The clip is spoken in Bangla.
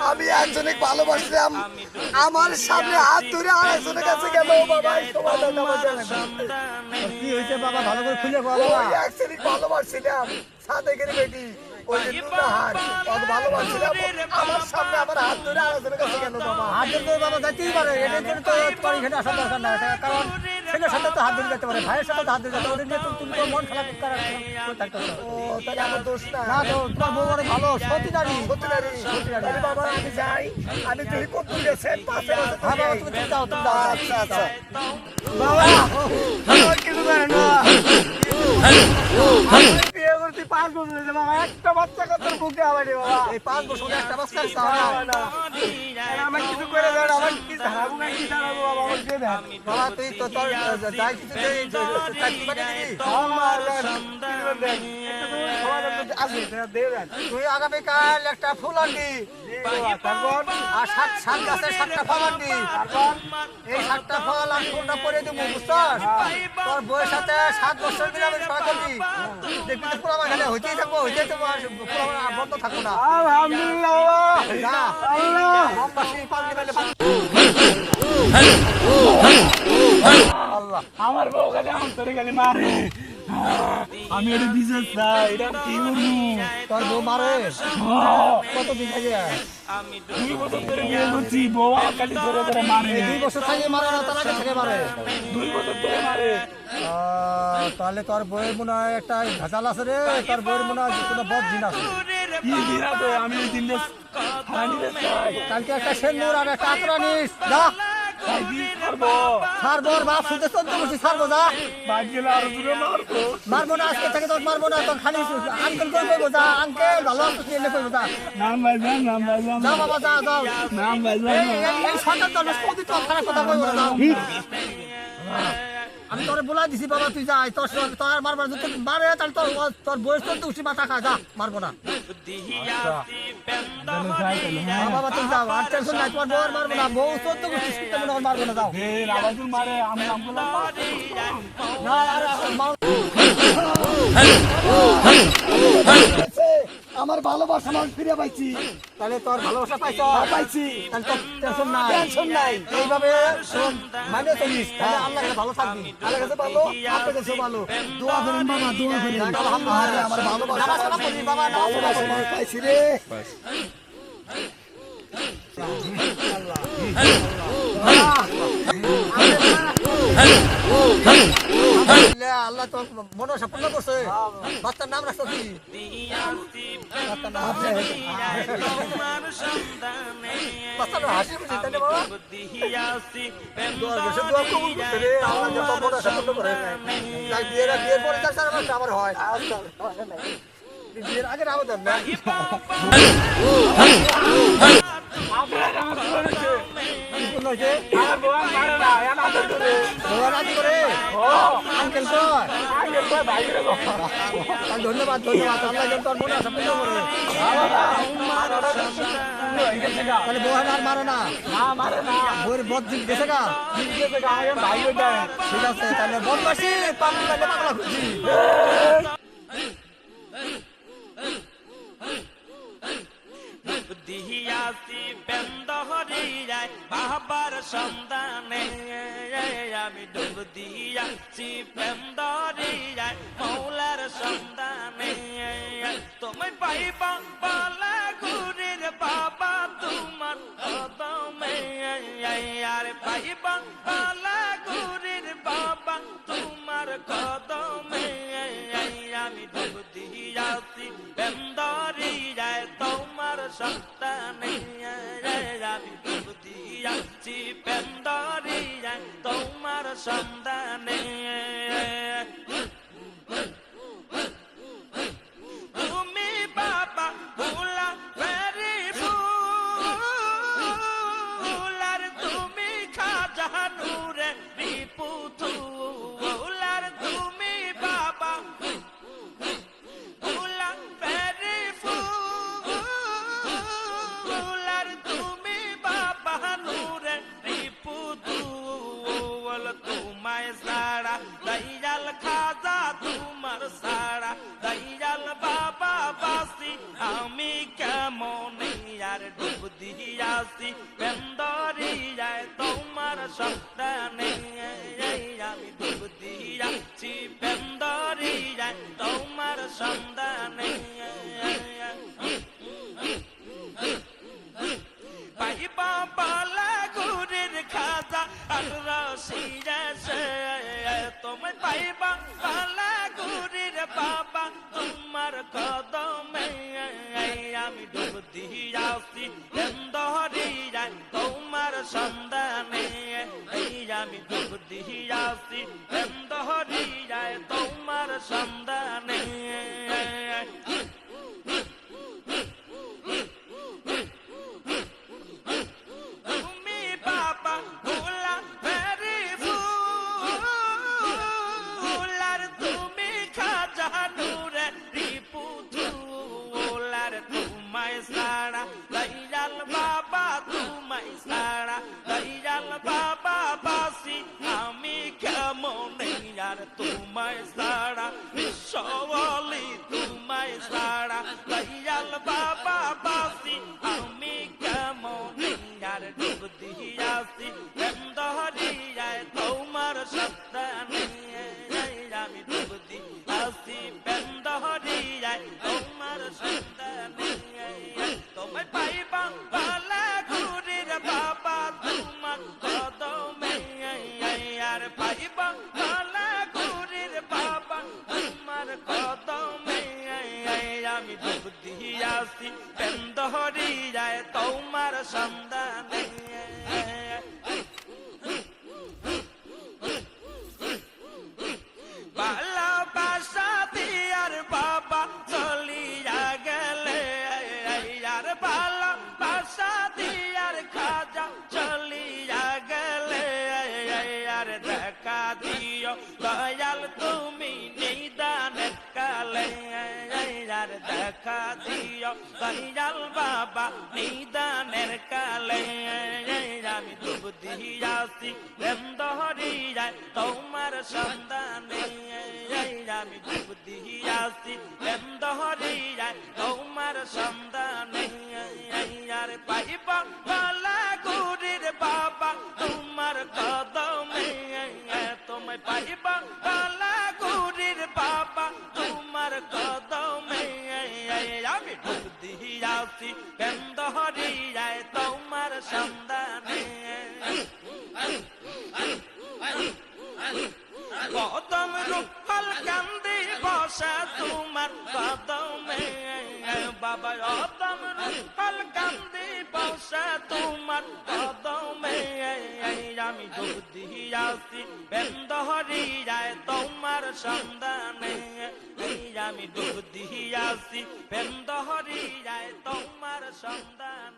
আমি একজনে ভালোবাসলাম, আমার সামনে হাত ধরে আরেকজনের কাছে গেল। বাবা কি হয়েছে বাবা, ভালো করে খুলে বলো। ভালোবাসছিলাম সাদেকের বেটি, ওই যে দুলাহার, ওকে ভালোবাসছিলাম। আমার সামনে আমার হাত ধরে আরেকজনের কাছে গেল। বাবা হাত ধরে বাবা যাইতেই পারে, এটার জন্য তো তোমার এখানে আসার দরকার নাই। কারণ ছেলের সাথে তো হাত ধরে যেতে পারে, ভাইয়ের সাথে তো হাত ধরে যেতে পারে। তুমি তো মন খারাপ করার থাকতে। ও তাহলে আমার দোষ না? না তো, তোমার বউ অনেক ভালো, সত্যি নারী। তাহলে বাবা আমি যাই, আমি তুই কত গেছেন পাশে হ্যাঁ বাবা, তুমি যাও, তুমি যাও। আচ্ছা আচ্ছা বাবা কিছু করে না, বিয়ে করতে 5 বছর হয়েছে বাবা, একটা বাচ্চা কাচ্চার বুকে আবারে বাবা। এই 5 বছরে একটা বাচ্চা আছে আমার কিছু করে দেন, আমার কি হারাবো না, কি হারাবো বাবা, আমার দিয়ে দেন বাবা। তুই তো তোর যাই কিছু চাকরি বাকরি দিবি, তুই আগামীকাল একটা ফুল আনবি, তারপর আর 7 গাছের 7টা ফল আনবি। এই 7টা ফল আর ফুলটা পরে দেবো, বুঝছস? তোর বউয়ের সাথে 7 বছর দিলে আমি সহায় করবি, দেখবি তো পুরো আমার খেলে হইতেই থাকবো, পুরো আমার বন্ধ থাকবো না। আমার বউ খালি আমার তোরে খালি মারে, আমি এটা বিশেষ চাই, এটা কি করবো? তোর বউ মারে কত দিন থেকে? 2 বছর ধরে বিয়ে করছি, বউ খালি ধরে ধরে মারে। 2 বছর থেকে মারে না, তার আগে থেকে মারে? 2 বছর ধরে মারে। তাহলে তোর বইয়ের মনে হয় একটা ভেজাল আছে রে, তোর বইয়ের মনে হয় কোনো বদ দিন আছে। কি দিন আছে? আমি এই দিনে হারানি রে চাই। কালকে একটা সেন্দুর আর একটা আতরা নিস, যা তাই কি করবো? ছাড়বো, বাপ শুনতে চলতে বসি, ছাড়বো, যা। বাদ গেলে আরো দূরে মারবো। মারবো না, আজকে থেকে তোর মারবো না, তোর খালি আঙ্কেল করে কইবো, যা আঙ্কেল ভালো আছো কি এনে কইবো, যা। নাম ভাইজান, নাম ভাইজান, যা বাবা, যা যাও। নাম ভাইজান। এই সন্তান তো কোনদিন তোর খারাপ কথা কইবো না, যাও। আমি তোরে বলাই দিছি বাবা, তুই যা, তোর মারবার যদি মারে তাহলে তোর বয়স তো উঠি মাথা খা, যা, মারবো না। বাবা তুই যাও, আর টেনশন নাই, তোমার বউ আর মারবো না, বউ তোর তো উঠি শিখতে মনে হয় মারবো না, যাও। আবাজুল মারে, আমি নাম বললাম না আর আমার ভালোবাসা আমি ফিরে পাইছি। তাহলে তোর ভালোবাসা পাইছ, পাইছি, তাহলে তোর টেনশন নাই, টেনশন নাই। এইভাবে শোন, মানে চলিস, তাহলে আল্লাহ কাছে ভালো থাকবি। আল্লাহ কাছে ভালো, আপনার কাছে ভালো। দোয়া করেন বাবা, দোয়া করেন। আরে আমার ভালোবাসা নামাজ কালাম পড়বি বাবা, নামাজ কালাম ভালোবাসা পড়বি। আমি পাইছি রে। আল্লাহ তো মনোসা পূর্ণ করছে। বাচ্চার নাম রাখছো কি? বাচ্চার হাসি খুশি, তাই না বাবা? দোয়া কবুল করতে রে, আল্লাহ যত মনোসা পূর্ণ করে। বিয়ের পরে যার সারা বাচ্চা আমার হয়, বিয়ের আগে আবেদন না। আমার বউ আর মারে না, এনা আদর করে। রাজি করে আঙ্কেল কয়, আগে কয় ভাই রে গো। ধন্যবাদ ধন্যবাদ, আল্লাহ যেন তোর মনে আশা পূর্ণ করে। তাহলে বউ আর মারে না, না মারে না, বউয়ের বদ দিক গেছে গা। জিজ্ঞেস করে আমি ভাই হয়ে যায়। ঠিক আছে, তাহলে বদমাসি পাগলা পাগলা খুঁজি। দিহিয়াছি বেন্দহরিয়ায় বাবার সন্তানে, আমি ডুব দিয়াছি বেন্দরিয়ায় মৌলার সন্তানে। তুমি পাইবা বলা গুরির বাবা তোমার কদমে, আর পাইবা বলা গুরির বাবা তোমার কদমে। আমি ডুব দিয়াছি বেন্দরিয়ায় তোমার সন্তানে, আমি ডুব দিয়াছি বেন্দরিয়ায় তোমার সন্তানে। তুমি বাবা ভোলা ফেরি ফুলার, তুমি খাজা নূরে বিপুতুলার, তুমি বাবা ভোলা ফেরি ফুলার, তুমি বাবা নূরে বিপুতুল। তোমায় তোমার সারা দয়াল বাবা বাসি আমি কেমন আর ডুব দিয়াছি বেন্দরিয়ায় তোমার সন্তানে আমি ডুব দিয়াছি বেন্দরিয়ায় তোমার সন্তানে পাইবা বালা গুরির খাজা আর রসিয়া তুমি পাইবা বালা গুরির বাবা তোমার কদমে আমি ডুব দিয়াছি বেন্দরিয়ায় তোমার সন্ধানে আমি ডুব দিয়াছি বেন্দরিয়ায় তোমার সন্ধানে তুমি বাবা ভোলা ভেরি ফুলার তুমি খাজা নূরে রিপুতুলার তোমায় সারা দয়াল বাবা তোমায় সারা দয়াল বাবা বাসি আমি কেমন আর তোমায় সারা বিশ্বলি তোমায় সারা দয়াল বাবা বাসি আমি কেমন আর ডুব দিয়াছি বেন্দরিয়ায় তোমার সন্তানে আমি ডুব দিয়াছি বেন্দরিয়ায় তোমার সন্তানে তোমায় পাইবা বালা গুরির বাবা তোমার কদমে আর পাইবা বালা গুরির বাবা তোমার কদমে আমি ডুব দিয়াছি বেন্দরিয়ায় তোমার সন্ধানে ভালোবাসা দিয়ার বাবা চলিয়া গেলে আর ভালোবাসা দিয়ার খাজা চলিয়া গেলে আর দেখা দিও দয়াল তুমি নিদানের কালে আর দেখা দিও দয়াল বাবা নিদানের কালে আমি ডুব দিয়াছি বেন্দরিয়ায় তোমার সন্ধানে আমি ডুব দিয়াছি বেন্দরিয়ায় তোমার সন্ধানে আর পাইবা বালা গুরির বাবা তোমার কদমে তোমায় পাইবা বালা গুরির বাবা তোমার কদমে আমি ডুব দিয়াছি বেন্দরিয়ায় তোমার সন্ধানে কদম রূপাল কান্দি বসা তোমার কদমে বাবা কদম রূপাল কান্দি বসা তোমার কদমে আমি ডুব দিয়াছি বেন্দরিয়ায় তোমার সন্ধানে আমি ডুব দিয়াছি বেন্দরিয়ায় তোমার সন্ধানে